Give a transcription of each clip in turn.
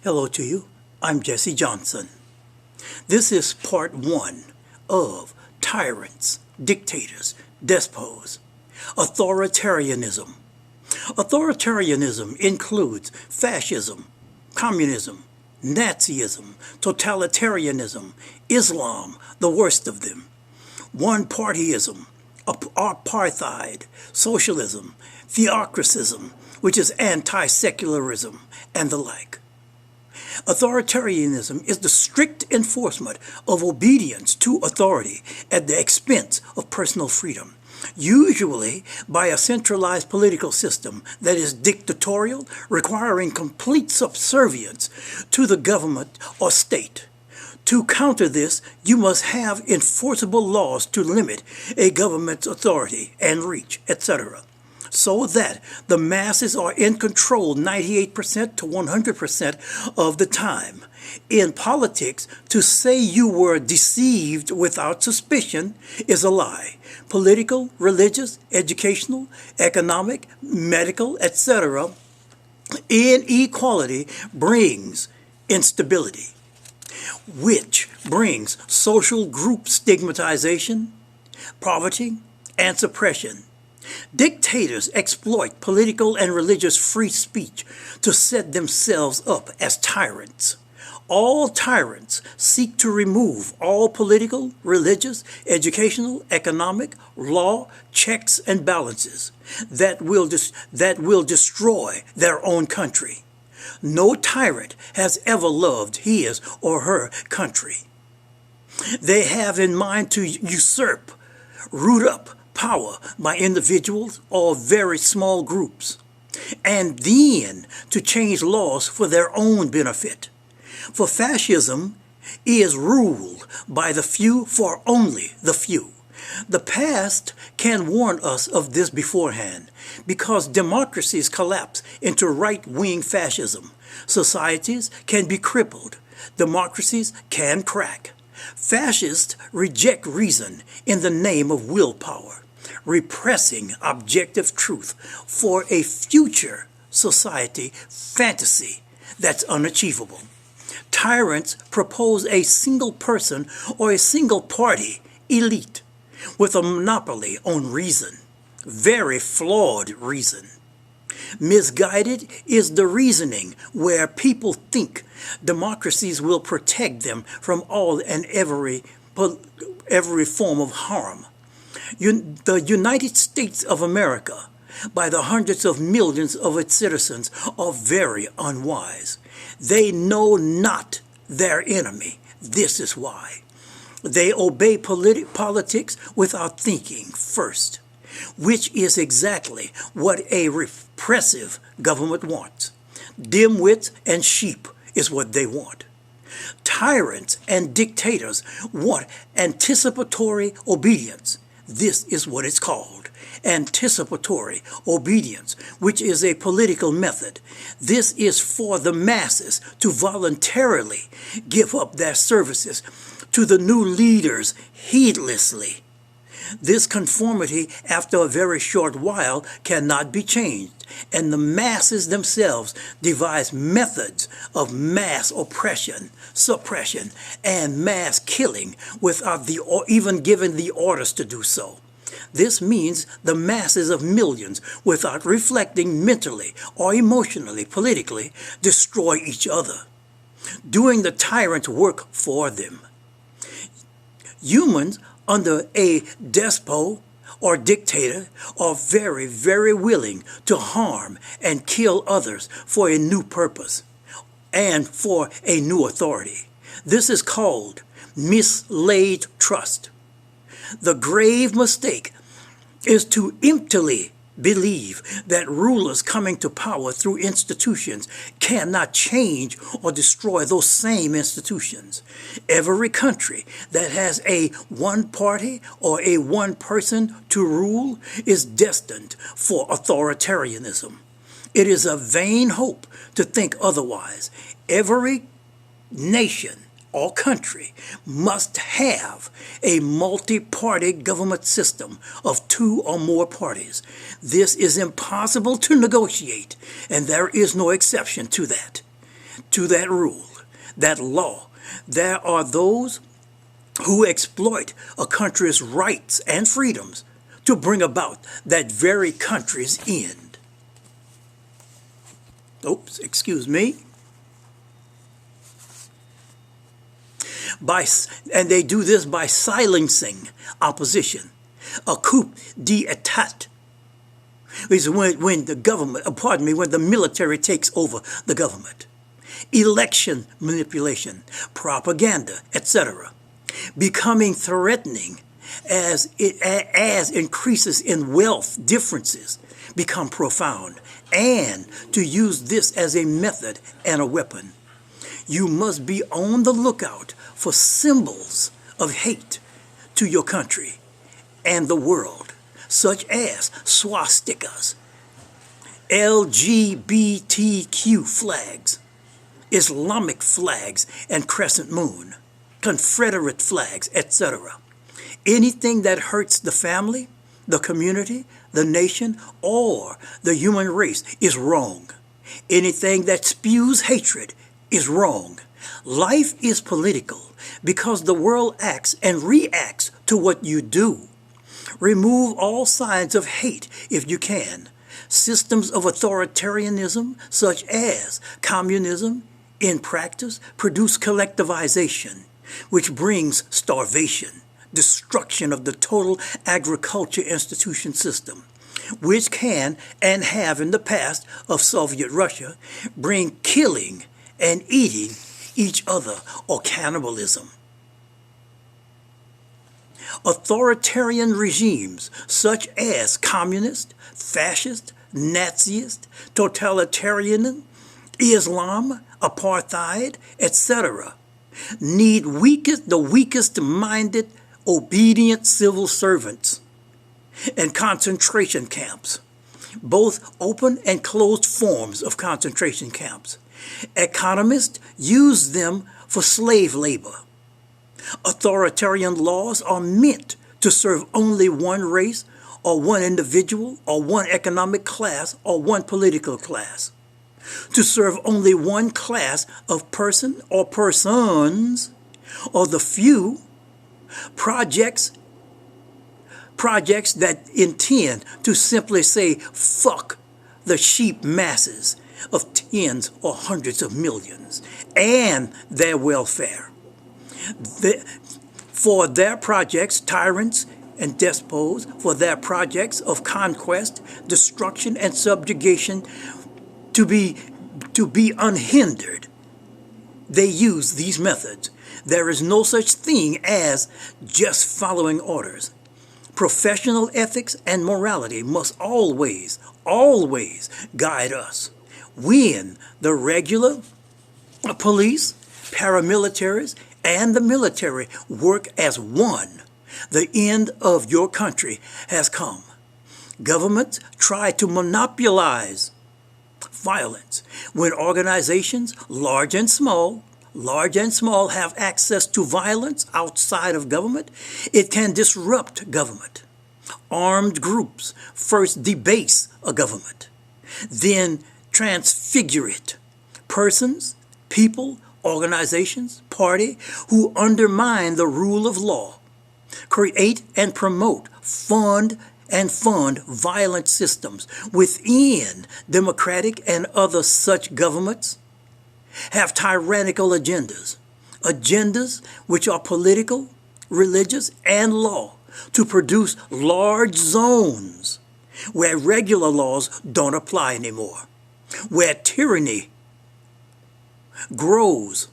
Hello to you. I'm Jesse Johnson. This is part one of Tyrants, Dictators, Despots, Authoritarianism. Authoritarianism includes fascism, communism, Nazism, totalitarianism, Islam, the worst of them, one-party-ism, apartheid, socialism, theocracism, which is anti-secularism, and the like. Authoritarianism is the strict enforcement of obedience to authority at the expense of personal freedom, usually by a centralized political system that is dictatorial, requiring complete subservience to the government or state. To counter this, you must have enforceable laws to limit a government's authority and reach, etc., so that the masses are in control 98% to 100% of the time. In politics, to say you were deceived without suspicion is a lie. Political, religious, educational, economic, medical, etc. Inequality brings instability, which brings social group stigmatization, poverty, and suppression. Dictators exploit political and religious free speech to set themselves up as tyrants. All tyrants seek to remove all political, religious, educational, economic, law, checks and balances that will destroy their own country. No tyrant has ever loved his or her country. They have in mind to usurp, root up power by individuals or very small groups, and then to change laws for their own benefit. For fascism is ruled by the few for only the few. The past can warn us of this beforehand, because democracies collapse into right-wing fascism. Societies can be crippled. Democracies can crack. Fascists reject reason in the name of willpower, repressing objective truth for a future society fantasy that's unachievable. Tyrants propose a single person or a single party elite with a monopoly on reason, very flawed reason. Misguided is the reasoning where people think democracies will protect them from all and every form of harm. The United States of America, by the hundreds of millions of its citizens, are very unwise. They know not their enemy. This is why. They obey politics without thinking first, which is exactly what a repressive government wants. Dimwits and sheep is what they want. Tyrants and dictators want anticipatory obedience. This is what it's called, anticipatory obedience, which is a political method. This is for the masses to voluntarily give up their services to the new leaders heedlessly. This conformity, after a very short while, cannot be changed, and the masses themselves devise methods of mass oppression, suppression, and mass killing without even giving the orders to do so. This means the masses of millions, without reflecting mentally or emotionally, politically, destroy each other, doing the tyrant's work for them. Humans under a despot or dictator are very, very willing to harm and kill others for a new purpose and for a new authority. This is called mislaid trust. The grave mistake is to emptily believe that rulers coming to power through institutions cannot change or destroy those same institutions. Every country that has a one party or a one person to rule is destined for authoritarianism. It is a vain hope to think otherwise. Every nation or country must have a multi-party government system of two or more parties. This is impossible to negotiate, and there is no exception to that. to that rule, that law. There are those who exploit a country's rights and freedoms to bring about that very country's end. Oops, excuse me. And they do this by silencing opposition. A coup d'état is when the government, when the military takes over the government. Election manipulation, propaganda, etc. Becoming threatening as increases in wealth differences become profound, and to use this as a method and a weapon. You must be on the lookout for symbols of hate to your country and the world, such as swastikas, LGBTQ flags, Islamic flags and crescent moon, Confederate flags, etc. Anything that hurts the family, the community, the nation, or the human race is wrong. Anything that spews hatred is wrong. Life is political because the world acts and reacts to what you do. Remove all signs of hate if you can. Systems of authoritarianism, such as communism, in practice produce collectivization, which brings starvation, destruction of the total agriculture institution system, which can and have in the past of Soviet Russia bring killing and eating each other or cannibalism. Authoritarian regimes such as communist, fascist, Nazist, totalitarian, Islam, apartheid, etc. need the weakest-minded, obedient civil servants and concentration camps, both open and closed forms of concentration camps. Economists use them for slave labor. Authoritarian laws are meant to serve only one race or one individual or one economic class or one political class. To serve only one class of person or persons or the few. Projects that intend to simply say fuck the sheep masses of tens or hundreds of millions and their welfare. For their projects, tyrants and despots, for their projects of conquest, destruction, and subjugation to be unhindered, they use these methods. There is no such thing as just following orders. Professional ethics and morality must always guide us. When the regular police, paramilitaries, and the military work as one, the end of your country has come. Governments try to monopolize violence. When organizations, large and small, have access to violence outside of government, it can disrupt government. Armed groups first debase a government, then transfigure it. Persons, people, organizations, party who undermine the rule of law, create and promote, fund violent systems within democratic and other such governments, have tyrannical agendas which are political, religious, and law, to produce large zones where regular laws don't apply anymore, where tyranny grows.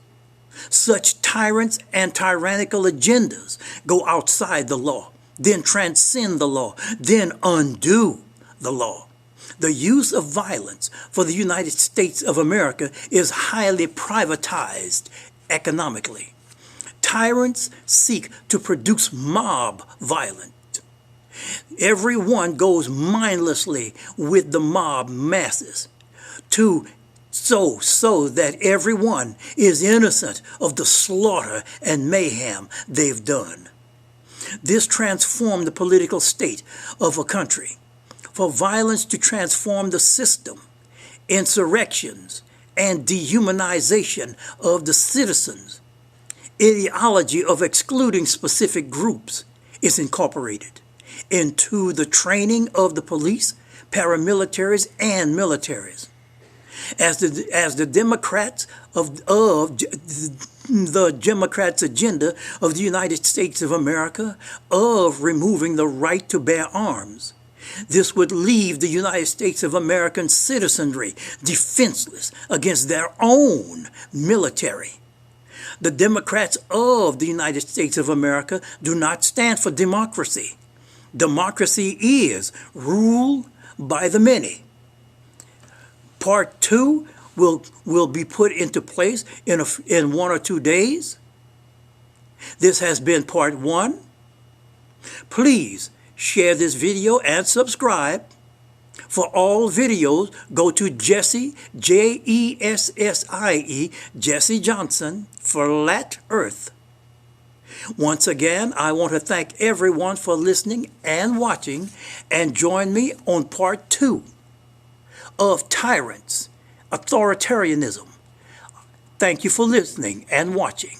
Such tyrants and tyrannical agendas go outside the law, then transcend the law, then undo the law. The use of violence for the United States of America is highly privatized economically. Tyrants seek to produce mob violence. Everyone goes mindlessly with the mob masses so that everyone is innocent of the slaughter and mayhem they've done. This transformed the political state of a country. For violence to transform the system, insurrections and dehumanization of the citizens. Ideology of excluding specific groups is incorporated into the training of the police, paramilitaries, and militaries. As the Democrats of the Democrats' agenda of the United States of America of removing the right to bear arms. This would leave the United States of American citizenry defenseless against their own military. The Democrats of the United States of America do not stand for democracy. Democracy is rule by the many. Part 2 will be put into place in 1 or 2 days. This has been part 1. Please share this video and subscribe. For all videos, go to Jessie, Jessie, Jessie Johnson, Flat Earth. Once again, I want to thank everyone for listening and watching, and join me on part 2 of Tyrants, Authoritarianism. Thank you for listening and watching.